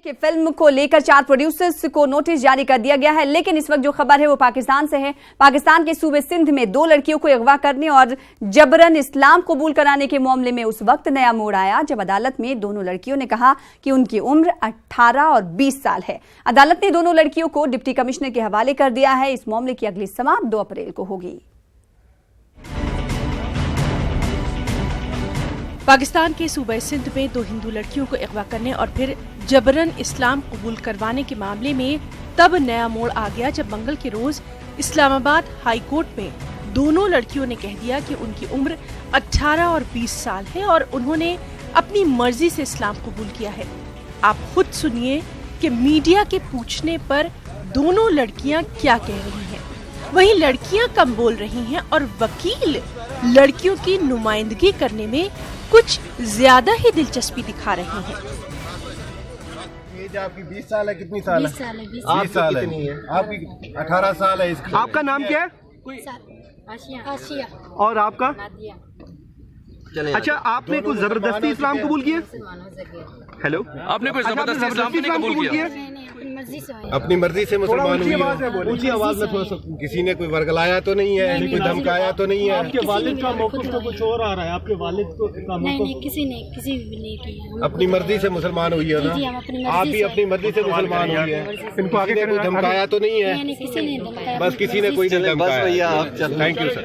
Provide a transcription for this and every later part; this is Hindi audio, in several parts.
कि फिल्म को लेकर 4 प्रोड्यूसर्स को नोटिस जारी कर दिया गया है, लेकिन इस वक्त जो खबर है वो पाकिस्तान से है। पाकिस्तान के सूबे सिंध में 2 लड़कियों को अगवा करने और जबरन इस्लाम कबूल कराने के मामले में उस वक्त नया मोड़ आया जब अदालत में दोनों लड़कियों ने कहा कि उनकी उम्र 18 और 20 साल है। अदालत ने दोनों लड़कियों को डिप्टी कमिश्नर के हवाले कर दिया है। इस मामले की अगली समाअत 2 अप्रैल को होगी। पाकिस्तान के सूबे सिंध में 2 हिंदू लड़कियों को अगवा करने और फिर जबरन इस्लाम कबूल करवाने के मामले में तब नया मोड़ आ गया जब मंगल के रोज इस्लामाबाद हाई कोर्ट में दोनों लड़कियों ने कह दिया कि उनकी उम्र 18 और 20 साल है और उन्होंने अपनी मर्जी से इस्लाम कबूल किया है। आप खुद सुनिए कि मीडिया के पूछने पर दोनों लड़कियां क्या कह रही हैं। वहीं लड़कियां कम बोल रही हैं और वकील लड़कियों की नुमाइंदगी करने में कुछ ज्यादा ही दिलचस्पी दिखा रहे हैं। एज आपकी 20 साल है, कितनी साल है? 20 साल है। 20 साल है, आपकी 18 साल है। इसकी आपका नाम क्या है? आशिया। और आपका? अच्छा, आपने कुछ जबरदस्ती इस्लाम कबूल किया? हेलो, आपने कोई जबरदस्ती इस्लाम नहीं कबूल किया? अपनी मर्जी से मुसलमान हुई है। ऊंची आवाज में थोड़ा सा, किसी ने कोई वर्गलाया तो नहीं है, कोई धमकाया तो नहीं है? आपके वालिद का मौक़िफ़ तो कुछ और आ रहा है। आपके वालिद को नहीं, किसी भी नहीं किया। अपनी मर्जी से मुसलमान हुई है ना? आप भी अपनी मर्जी से मुसलमान हुई है। इनको आगे कोई धमकाया तो नहीं है? बस किसी ने कोई नहीं धमकाया। Thank you sir.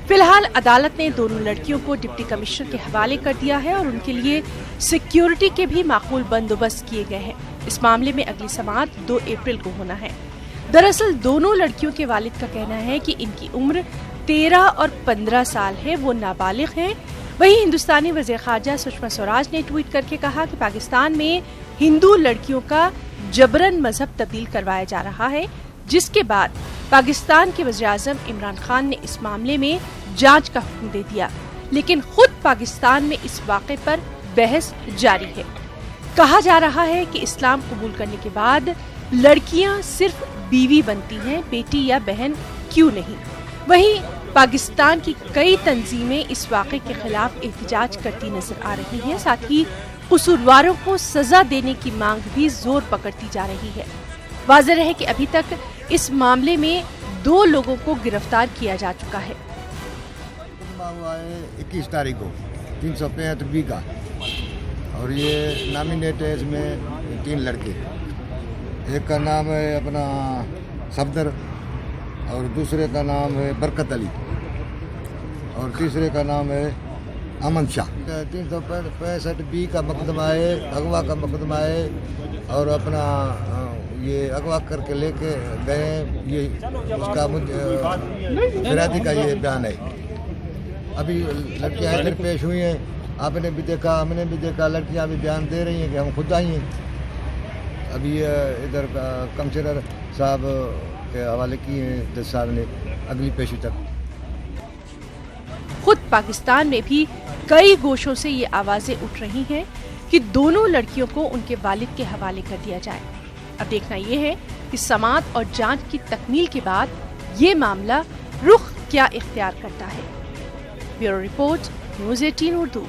फिलहाल अदालत ने दोनों लड़कियों को डिप्टी कमिश्नर के हवाले कर दिया है और उनके लिए सिक्योरिटी के भी माकूल बंदोबस्त किए गए हैं। इस मामले में अगली समाअत 2 अप्रैल को होना है। दरअसल दोनों लड़कियों के वालिद का कहना है कि इनकी उम्र 13 और 15 साल है, वो नाबालिग हैं। वहीं हिंदुस्तानी वज़ीर ख़ारजा सुषमा स्वराज ने ट्वीट करके कहा कि पाकिस्तान में हिंदू लड़कियों का जबरन मजहब तब्दील करवाया जा रहा है, जिसके बाद पाकिस्तान के वज़ीर-ए-आज़म इमरान खान ने इस मामले में जांच का हुक्म दे दिया। लेकिन खुद पाकिस्तान में इस वाक़े पर बहस जारी है। कहा जा रहा है कि इस्लाम कबूल करने के बाद लड़कियां सिर्फ बीवी बनती हैं, बेटी या बहन क्यों नहीं। वहीं पाकिस्तान की कई तंजीमें इस वाक़े के खिलाफ एहतजाज करती नजर आ रही हैं। साथ ही कसूरवारों को सजा देने की मांग भी जोर पकड़ती जा रही है। वाज़ेह रहे कि अभी तक इस मामले में 2 लोगों को गिरफ्तार किया जा चुका है। हुआ है 21 तारीख को 365B का, और ये नॉमिनेट है इसमें 3 लड़के। एक का नाम है अपना सफदर, और दूसरे का नाम है बरकत अली, और तीसरे का नाम है अमन शाह। 365B का मुकदमा है, अगवा का मुकदमा है, और अपना ये अगवा करके लेके गए, ये उसका फिरादी का ये बयान है। अभी लड़कियाँ इधर पेश हुई हैं, आपने भी देखा, हमने भी देखा, लड़कियाँ भी बयान दे रही हैं कि हम खुद आई हैं। अभी इधर कमिश्नर साहब के हवाले किए हैं जज साहब ने अगली पेशी तक। खुद पाकिस्तान में भी कई गोशों से ये आवाजें उठ रही हैं कि दोनों लड़कियों को उनके वालिद के हवाले कर दिया जाए। अब देखना ये है कि समाअत और जांच की तकमील के बाद ये मामला रुख क्या इख्तियार करता है। Bureau report, news 18 Urdu.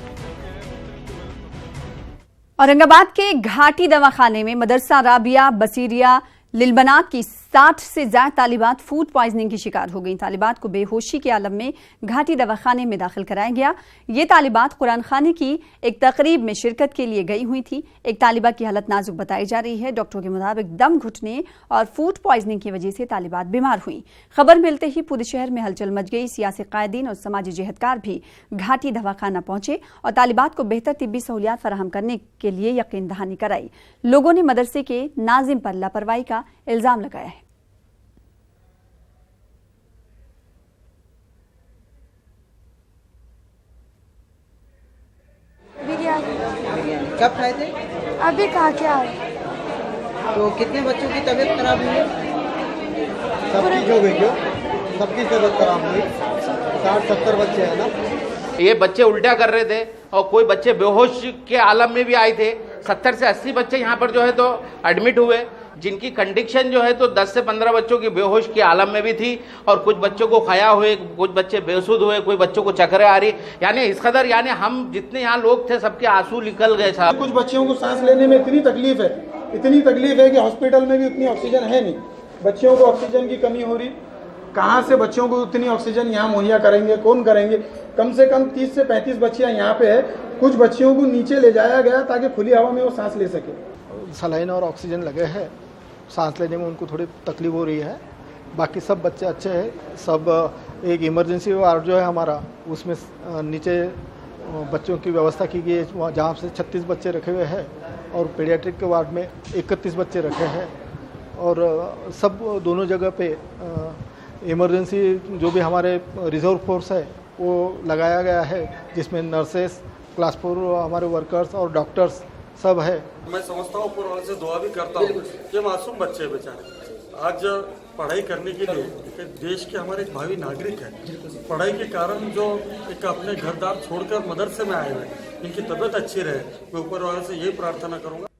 Aurangabad के घाटी दवाखाने में मदरसा राबिया बसीरिया लिलबनात की 60 से ज्यादा तालिबात फूड पॉइजनिंग की शिकार हो गई। तालिबात को बेहोशी के आलम में घाटी दवाखाने में दाखिल कराया गया। ये तालिबात कुरान खानी की एक तकरीब में शिरकत के लिए गई हुई थी। एक तालिबा की हालत नाजुक बताई जा रही है। डॉक्टरों के मुताबिक दम घुटने और फूड पॉइजनिंग की वजह से तालिबात बीमार हुई। खबर मिलते ही पूरे शहर में हलचल मच गई। सियासी कायदीन और समाजी जहदकार भी घाटी दवाखाना पहुंचे और तालिबात को बेहतर तिब्बी सहूलियात फराहम करने के लिए यकीन दहानी कराई। लोगों ने मदरसे के नाजिम पर लापरवाही का इल्जाम लगाया है। कब खाए थे? अभी खा के आए। तो कितने बच्चों की तबीयत खराब हुई? सबकी हो गई, क्यों सबकी तबीयत खराब हुई? 60-70 बच्चे हैं ना। ये बच्चे उल्टा कर रहे थे और कोई बच्चे बेहोश के आलम में भी आए थे। 70 से 80 बच्चे यहाँ पर जो है तो एडमिट हुए, जिनकी कंडीशन जो है तो 10 से 15 बच्चों की बेहोश की आलम में भी थी और कुछ बच्चों को खाया हुए, कुछ बच्चे बेसुध हुए, कुछ बच्चों को चक्कर आ रही। यानी इस कदर यानी हम जितने यहाँ लोग थे सबके आंसू निकल गए साहब। कुछ बच्चों को सांस लेने में इतनी तकलीफ है इतनी तकलीफ है कि हॉस्पिटल में भी उतनी ऑक्सीजन है नहीं, बच्चों को ऑक्सीजन की कमी हो रही। कहाँ से बच्चों को उतनी ऑक्सीजन यहाँ मुहैया करेंगे, कौन करेंगे? कम से कम 30 से 35 बच्चियाँ यहाँ पे है। कुछ बच्चियों को नीचे ले जाया गया ताकि खुली हवा में वो सांस ले सके। सलाइन और ऑक्सीजन लगे हैं, सांस लेने में उनको थोड़ी तकलीफ हो रही है। बाकी सब बच्चे अच्छे हैं। सब एक इमरजेंसी वार्ड जो है हमारा, उसमें नीचे बच्चों की व्यवस्था की गई है, जहाँ से 36 बच्चे रखे हुए हैं, और पीडियाट्रिक के वार्ड में 31 बच्चे रखे हैं। और सब दोनों जगह पे इमरजेंसी जो भी हमारे रिजर्व फोर्स है वो लगाया गया है, जिसमें नर्सेस, क्लास 4 हमारे वर्कर्स और डॉक्टर्स सब है। मैं समझता हूँ, ऊपर वाले से दुआ भी करता हूँ। ये मासूम बच्चे बेचारे आज पढ़ाई करने के लिए देश के हमारे एक भावी नागरिक है। पढ़ाई के कारण जो एक अपने घर दार छोड़कर मदरसे में आए हुए, इनकी तबीयत अच्छी रहे, मैं ऊपर वाले से यही प्रार्थना करूँगा।